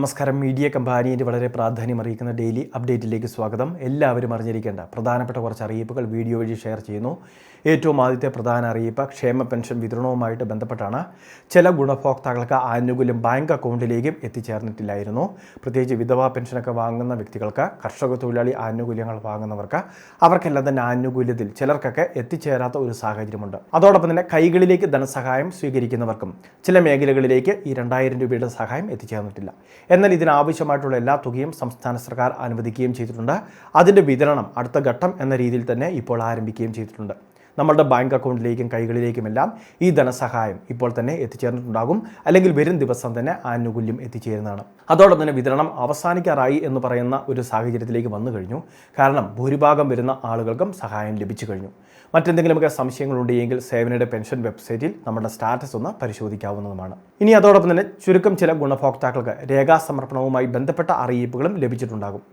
നമസ്കാരം. മീഡിയ കമ്പാനിയുടെ വളരെ പ്രാധാന്യമറിയിക്കുന്ന ഡെയിലി അപ്ഡേറ്റിലേക്ക് സ്വാഗതം. എല്ലാവരും അറിഞ്ഞിരിക്കേണ്ട പ്രധാനപ്പെട്ട കുറച്ച് അറിയിപ്പുകൾ വീഡിയോ വഴി ഷെയർ ചെയ്യുന്നു. ഏറ്റവും ആദ്യത്തെ പ്രധാന അറിയിപ്പ് ക്ഷേമ പെൻഷൻ വിതരണവുമായിട്ട് ബന്ധപ്പെട്ടാണ്. ചില ഗുണഭോക്താക്കൾക്ക് ആനുകൂല്യം ബാങ്ക് അക്കൗണ്ടിലേക്കും എത്തിച്ചേർന്നിട്ടില്ലായിരുന്നു. പ്രത്യേകിച്ച് വിധവാ പെൻഷനൊക്കെ വാങ്ങുന്ന വ്യക്തികൾക്ക്, കർഷക തൊഴിലാളി ആനുകൂല്യങ്ങൾ വാങ്ങുന്നവർക്ക്, അവർക്കെല്ലാം തന്നെ ആനുകൂല്യത്തിൽ ചിലർക്കൊക്കെ എത്തിച്ചേരാത്ത ഒരു സാഹചര്യമുണ്ട്. അതോടൊപ്പം തന്നെ കൈകളിലേക്ക് ധനസഹായം സ്വീകരിക്കുന്നവർക്കും ചില മേഖലകളിലേക്ക് ഈ 2000 രൂപയുടെ സഹായം എത്തിച്ചേർന്നിട്ടില്ല. എന്നാൽ ഇതിനാവശ്യമായിട്ടുള്ള എല്ലാ തുകയും സംസ്ഥാന സർക്കാർ അനുവദിക്കുകയും ചെയ്തിട്ടുണ്ട്. അതിൻ്റെ വിതരണം അടുത്ത ഘട്ടം എന്ന രീതിയിൽ തന്നെ ഇപ്പോൾ ആരംഭിക്കുകയും ചെയ്തിട്ടുണ്ട്. നമ്മളുടെ ബാങ്ക് അക്കൗണ്ടിലേക്കും കൈകളിലേക്കുമെല്ലാം ഈ ധനസഹായം ഇപ്പോൾ തന്നെ എത്തിച്ചേർന്നിട്ടുണ്ടാകും, അല്ലെങ്കിൽ വരും ദിവസം തന്നെ ആനുകൂല്യം എത്തിച്ചേരുന്നതാണ്. അതോടൊപ്പം തന്നെ വിതരണം അവസാനിക്കാറായി എന്ന് പറയുന്ന ഒരു സാഹചര്യത്തിലേക്ക് വന്നു കഴിഞ്ഞു. കാരണം ഭൂരിഭാഗം വരുന്ന ആളുകൾക്കും സഹായം ലഭിച്ചു കഴിഞ്ഞു. മറ്റെന്തെങ്കിലുമൊക്കെ സംശയങ്ങളുണ്ടെങ്കിൽ സേവനയുടെ പെൻഷൻ വെബ്സൈറ്റിൽ നമ്മുടെ സ്റ്റാറ്റസ് ഒന്ന് പരിശോധിക്കാവുന്നതുമാണ്. ഇനി അതോടൊപ്പം തന്നെ ചുരുക്കം ചില ഗുണഭോക്താക്കൾക്ക് രേഖാസമർപ്പണവുമായി ബന്ധപ്പെട്ട അറിയിപ്പുകളും ലഭിച്ചിട്ടുണ്ടാകും.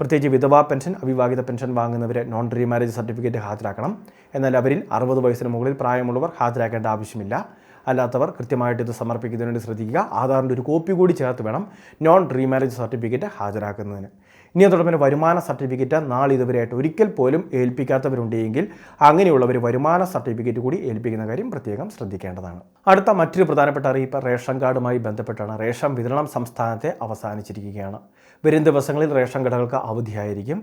പ്രത്യേകിച്ച് വിധവാ പെൻഷൻ, അവിവാഹിത പെൻഷൻ വാങ്ങുന്നവരെ നോൺ റീമാരേജ് സർട്ടിഫിക്കറ്റ് ഹാജരാക്കണം. എന്നാൽ അവരിൽ 60 വയസ്സിന് മുകളിൽ പ്രായമുള്ളവർ ഹാജരാക്കേണ്ട ആവശ്യമില്ല. അല്ലാത്തവർ കൃത്യമായിട്ട് ഇത് സമർപ്പിക്കുന്നതിന് വേണ്ടി ശ്രദ്ധിക്കുക. ആധാറിൻ്റെ ഒരു കോപ്പി കൂടി ചേർത്ത് വേണം നോൺ റീമാരേജ് സർട്ടിഫിക്കറ്റ് ഹാജരാക്കുന്നതിന്. ഇനി അതോടൊപ്പം വരുമാന സർട്ടിഫിക്കറ്റ് നാളിതുവരെയായിട്ട് ഒരിക്കൽ പോലും ഏൽപ്പിക്കാത്തവരുണ്ടെങ്കിൽ അങ്ങനെയുള്ളവർ വരുമാന സർട്ടിഫിക്കറ്റ് കൂടി ഏൽപ്പിക്കുന്ന കാര്യം പ്രത്യേകം ശ്രദ്ധിക്കേണ്ടതാണ്. അടുത്ത മറ്റൊരു പ്രധാനപ്പെട്ട അറിയിപ്പ് റേഷൻ കാർഡുമായി ബന്ധപ്പെട്ടാണ്. റേഷൻ വിതരണം സംസ്ഥാനത്തെ അവസാനിച്ചിരിക്കുകയാണ്. വരും ദിവസങ്ങളിൽ റേഷൻ കടകൾക്ക് അവധിയായിരിക്കും.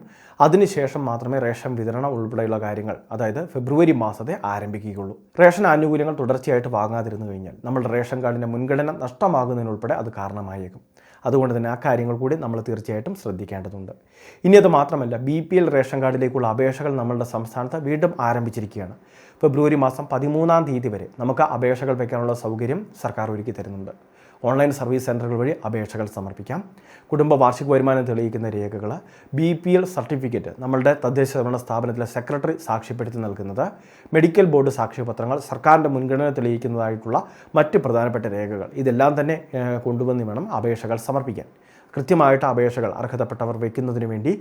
അതിനുശേഷം മാത്രമേ റേഷൻ വിതരണം ഉൾപ്പെടെയുള്ള കാര്യങ്ങൾ, അതായത് ഫെബ്രുവരി മാസത്തെ ആരംഭിക്കുകയുള്ളൂ. റേഷൻ ആനുകൂല്യങ്ങൾ തുടർച്ചയായിട്ട് വാങ്ങാതിരുന്നു കഴിഞ്ഞാൽ നമ്മുടെ റേഷൻ കാർഡിൻ്റെ മുൻഗണന നഷ്ടമാകുന്നതിനുൾപ്പെടെ അത് കാരണമായേക്കും. അതുകൊണ്ട് തന്നെ ആ കാര്യങ്ങൾ കൂടി നമ്മൾ തീർച്ചയായിട്ടും ശ്രദ്ധിക്കേണ്ടതുണ്ട്. ഇനി അത് മാത്രമല്ല, BPL റേഷൻ കാർഡിലേക്കുള്ള അപേക്ഷകൾ നമ്മളുടെ സംസ്ഥാനത്ത് വീണ്ടും ആരംഭിച്ചിരിക്കുകയാണ്. ഫെബ്രുവരി മാസം 13-ാം തീയതി വരെ നമുക്ക് അപേക്ഷകൾ വയ്ക്കാനുള്ള സൗകര്യം സർക്കാർ ഒരുക്കി തരുന്നുണ്ട്. ഓൺലൈൻ സർവീസ് സെൻ്ററുകൾ വഴി അപേക്ഷകൾ സമർപ്പിക്കാം. കുടുംബ വാർഷിക വരുമാനം തെളിയിക്കുന്ന രേഖകൾ, BPL സർട്ടിഫിക്കറ്റ് നമ്മളുടെ തദ്ദേശ ഭരണ സ്ഥാപനത്തിലെ സെക്രട്ടറി സാക്ഷ്യപ്പെടുത്തി നൽകുന്നത്, മെഡിക്കൽ ബോർഡ് സാക്ഷ്യപത്രങ്ങൾ, സർക്കാരിൻ്റെ മുൻഗണന തെളിയിക്കുന്നതായിട്ടുള്ള മറ്റ് പ്രധാനപ്പെട്ട രേഖകൾ, ഇതെല്ലാം തന്നെ കൊണ്ടുവന്ന് വേണം അപേക്ഷകൾ സമർപ്പിക്കാൻ. കൃത്യമായിട്ട് അപേക്ഷകൾ അർഹതപ്പെട്ടവർ വയ്ക്കുന്നതിന് വേണ്ടി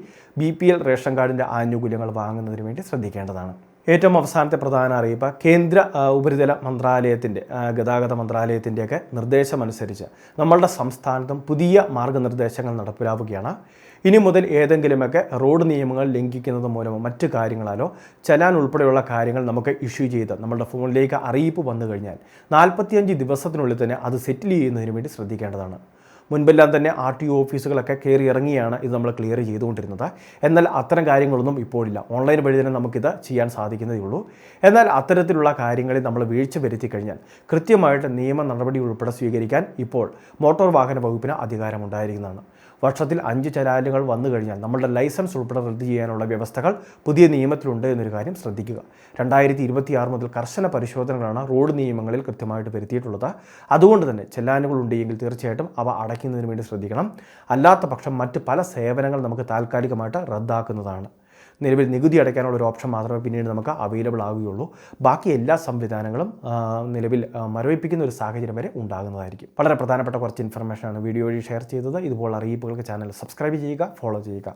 BPL റേഷൻ കാർഡിൻ്റെ ആനുകൂല്യങ്ങൾ വാങ്ങുന്നതിന് വേണ്ടി ശ്രദ്ധിക്കേണ്ടതാണ്. ഏറ്റവും അവസാനത്തെ പ്രധാന അറിയിപ്പ് കേന്ദ്ര ഉപരിതല മന്ത്രാലയത്തിൻ്റെ, ഗതാഗത മന്ത്രാലയത്തിൻ്റെയൊക്കെ നിർദ്ദേശമനുസരിച്ച് നമ്മളുടെ സംസ്ഥാനത്തും പുതിയ മാർഗ്ഗനിർദ്ദേശങ്ങൾ നടപ്പിലാവുകയാണ്. ഇനി മുതൽ ഏതെങ്കിലുമൊക്കെ റോഡ് നിയമങ്ങൾ ലംഘിക്കുന്നത് മൂലമോ മറ്റു കാര്യങ്ങളാലോ ചലാൻ ഉൾപ്പെടെയുള്ള കാര്യങ്ങൾ നമുക്ക് ഇഷ്യൂ ചെയ്ത് നമ്മളുടെ ഫോണിലേക്ക് അറിയിപ്പ് വന്നു കഴിഞ്ഞാൽ 45 ദിവസത്തിനുള്ളിൽ തന്നെ അത് സെറ്റിൽ ചെയ്യുന്നതിന് വേണ്ടി ശ്രദ്ധിക്കേണ്ടതാണ്. മുൻപെല്ലാം തന്നെ RTO ഓഫീസുകളൊക്കെ കയറി ഇറങ്ങിയാണ് ഇത് നമ്മൾ ക്ലിയർ ചെയ്തുകൊണ്ടിരുന്നത്. എന്നാൽ അത്തരം കാര്യങ്ങളൊന്നും ഇപ്പോഴില്ല. ഓൺലൈൻ വഴി തന്നെ നമുക്കിത് ചെയ്യാൻ സാധിക്കുന്നതേ ഉള്ളൂ. എന്നാൽ അത്തരത്തിലുള്ള കാര്യങ്ങളിൽ നമ്മൾ വീഴ്ച വരുത്തി കഴിഞ്ഞാൽ കൃത്യമായിട്ട് നിയമ നടപടി ഉൾപ്പെടെ സ്വീകരിക്കാൻ ഇപ്പോൾ മോട്ടോർ വാഹന വകുപ്പിന് അധികാരമുണ്ടായിരിക്കുന്നതാണ്. വർഷത്തിൽ 5 ചലാനുകൾ വന്നു കഴിഞ്ഞാൽ നമ്മളുടെ ലൈസൻസ് ഉൾപ്പെടെ റദ്ദ് ചെയ്യാനുള്ള വ്യവസ്ഥകൾ പുതിയ നിയമത്തിലുണ്ട് എന്നൊരു കാര്യം ശ്രദ്ധിക്കുക. 2026 മുതൽ കർശന പരിശോധനകളാണ് റോഡ് നിയമങ്ങളിൽ കൃത്യമായിട്ട് വരുത്തിയിട്ടുള്ളത്. അതുകൊണ്ട് തന്നെ ചലാനുകൾ ഉണ്ടെങ്കിൽ തീർച്ചയായിട്ടും അവ അടയ്ക്കുന്നതിന് വേണ്ടി ശ്രദ്ധിക്കണം. അല്ലാത്ത പക്ഷം മറ്റ് പല സേവനങ്ങൾ നമുക്ക് താൽക്കാലികമായിട്ട് റദ്ദാക്കുന്നതാണ്. നിലവിൽ നികുതി അടയ്ക്കാനുള്ള ഒരു ഓപ്ഷൻ മാത്രമേ പിന്നീട് നമുക്ക് അവൈലബിൾ ആവുകയുള്ളൂ. ബാക്കി എല്ലാ സംവിധാനങ്ങളും നിലവിൽ മരവിപ്പിക്കുന്ന ഒരു സാഹചര്യം വരെ ഉണ്ടാകുന്നതായിരിക്കും. വളരെ പ്രധാനപ്പെട്ട കുറച്ച് ഇൻഫർമേഷനാണ് വീഡിയോ വഴി ഷെയർ ചെയ്തത്. ഇതുപോലുള്ള അറിയിപ്പുകൾക്ക് ചാനൽ സബ്സ്ക്രൈബ് ചെയ്യുക, ഫോളോ ചെയ്യുക.